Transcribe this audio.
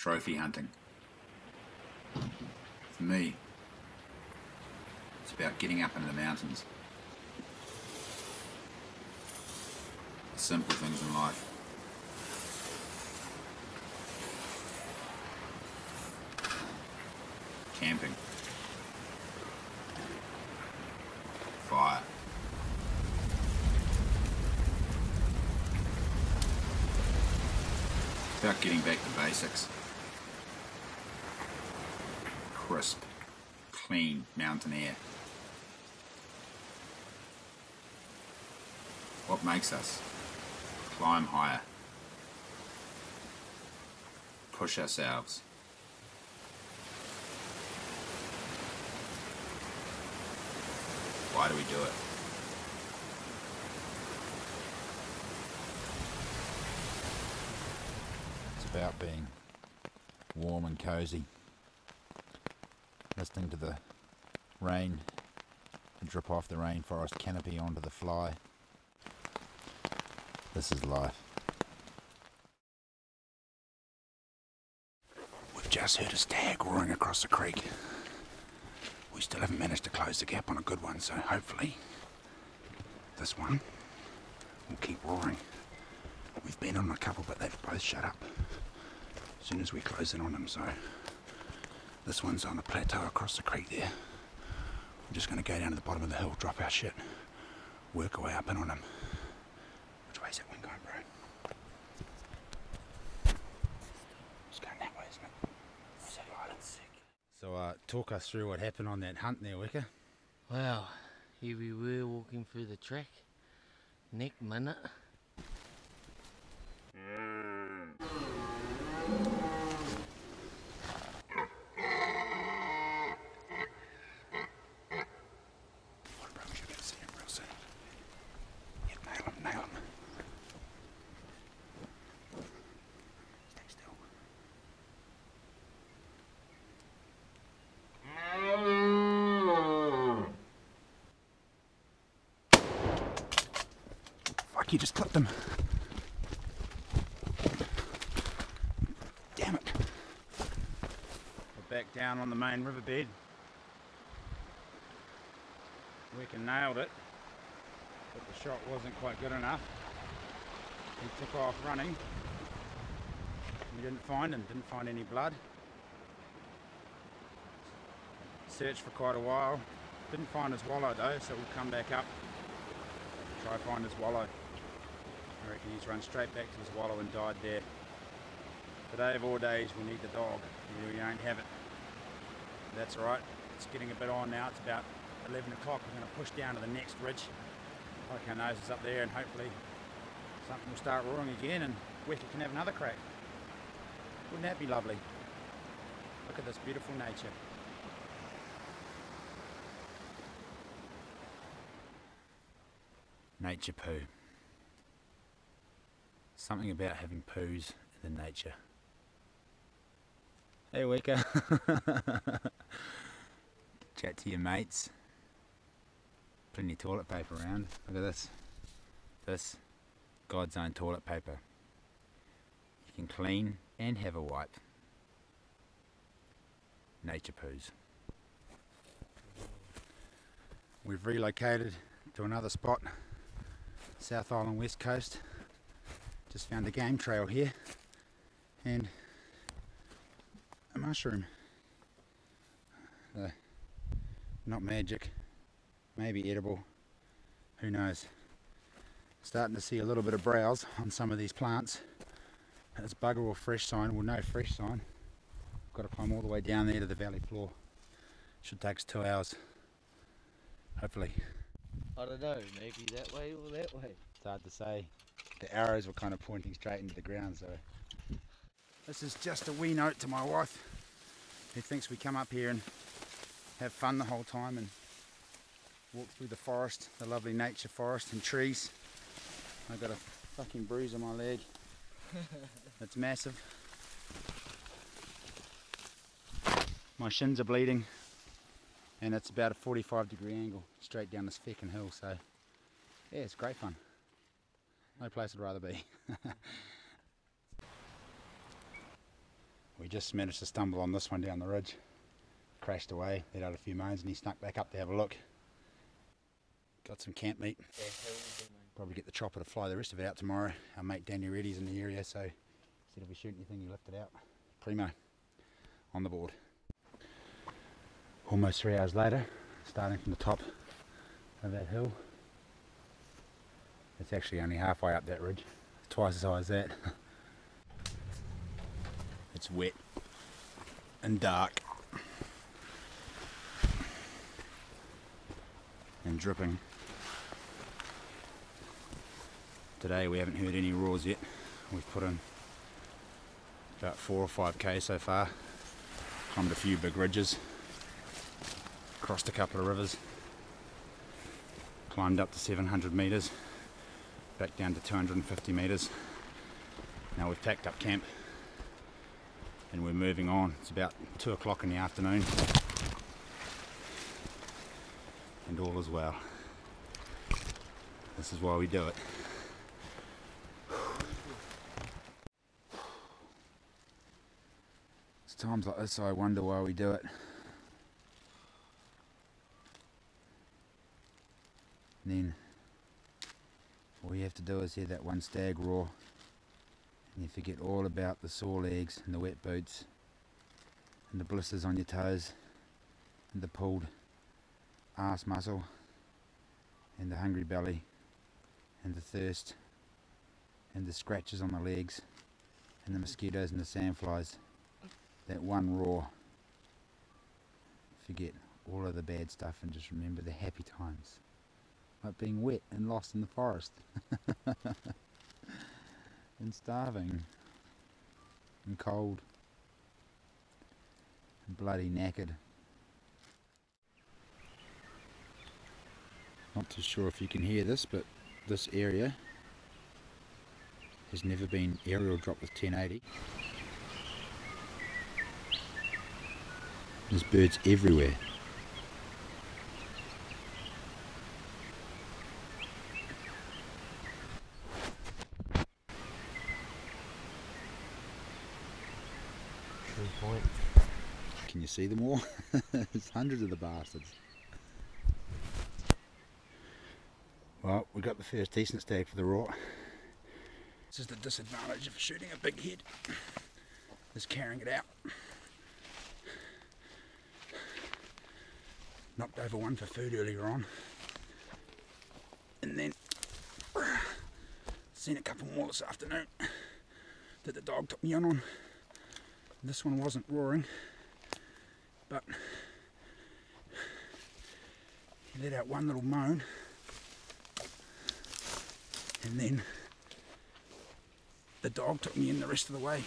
trophy hunting. For me, it's about getting up into the mountains. The simple things in life. Camping. Fire. It's about getting back to basics. Crisp, clean mountain air. What makes us climb higher, push ourselves. Why do we do it? It's about being warm and cozy, listening to the rain drip off the rainforest canopy onto the fly. This is life. We've just heard a stag roaring across the creek. We still haven't managed to close the gap on a good one, so hopefully this one will keep roaring. We've been on a couple, but they've both shut up as soon as we close in on them, so this one's on a plateau across the creek there. We're just going to go down to the bottom of the hill, drop our shit, work our way up in on them. Which way is that one going, bro? It's going that way, isn't it? Where's that light? So talk us through what happened on that hunt there, Weka. Well, here we were walking through the track. Next minute. Bro, we should get to see him real soon. Yeah, nail him. Stay still. Fuck, you just clipped him. Damn it. We're back down on the main riverbed. Weka nailed it, but the shot wasn't quite good enough. He took off running. We didn't find him, didn't find any blood. Searched for quite a while. Didn't find his wallow though, so we'll come back up, try to find his wallow. I reckon he's run straight back to his wallow and died there. Today of all days we need the dog. We don't have it. That's right, it's getting a bit on now. It's about 11 o'clock. We're going to push down to the next ridge. Poke our noses up there and hopefully something will start roaring again and Weka can have another crack. Wouldn't that be lovely? Look at this beautiful nature. Nature poo. Something about having poos in nature. Hey Weka. Chat to your mates. Plenty of toilet paper around. Look at this. This, God's own toilet paper. You can clean and have a wipe. Nature poos. We've relocated to another spot, South Island West Coast. Just found a game trail here and a mushroom. Not magic, maybe edible, who knows. Starting to see a little bit of browse on some of these plants. It's bugger all fresh sign, well no fresh sign. Got to climb all the way down there to the valley floor. Should take us 2 hours, hopefully. I don't know, maybe that way or that way. It's hard to say. The arrows were kind of pointing straight into the ground, so. This is just a wee note to my wife, who thinks we come up here and have fun the whole time and walk through the forest, the lovely nature forest and trees. I got a fucking bruise on my leg. It's massive. My shins are bleeding and it's about a 45-degree angle straight down this feckin' hill, so yeah, it's great fun. No place I'd rather be. We just managed to stumble on this one down the ridge. Crashed away, let out a few moans, and he snuck back up to have a look. Got some camp meat. Probably get the chopper to fly the rest of it out tomorrow. Our mate Danny Reddy's in the area, so instead of we shoot anything, he lifted out. Primo, on the board. Almost 3 hours later, starting from the top of that hill. It's actually only halfway up that ridge, twice as high as that. It's wet and dark and dripping. Today we haven't heard any roars yet. We've put in about 4 or 5k so far, climbed a few big ridges, crossed a couple of rivers, climbed up to 700 metres, back down to 250 metres. Now we've packed up camp and we're moving on. It's about 2 o'clock in the afternoon and all is well. This is why we do it. It's times like this I wonder why we do it. And then all you have to do is hear that one stag roar and you forget all about the sore legs and the wet boots and the blisters on your toes and the pulled arse muscle and the hungry belly and the thirst and the scratches on the legs and the mosquitoes and the sandflies. That one roar. Forget all of the bad stuff and just remember the happy times. Like being wet and lost in the forest. And starving. And cold. And bloody knackered. Not too sure if you can hear this, but this area has never been aerial dropped with 1080. There's birds everywhere. Can you see them all? There's hundreds of the bastards. Well, we got the first decent stag for the raw. This is the disadvantage of shooting a big head, is carrying it out. Knocked over one for food earlier on, and then seen a couple more this afternoon that the dog took me in on. This one wasn't roaring, but he let out one little moan, and then the dog took me in the rest of the way.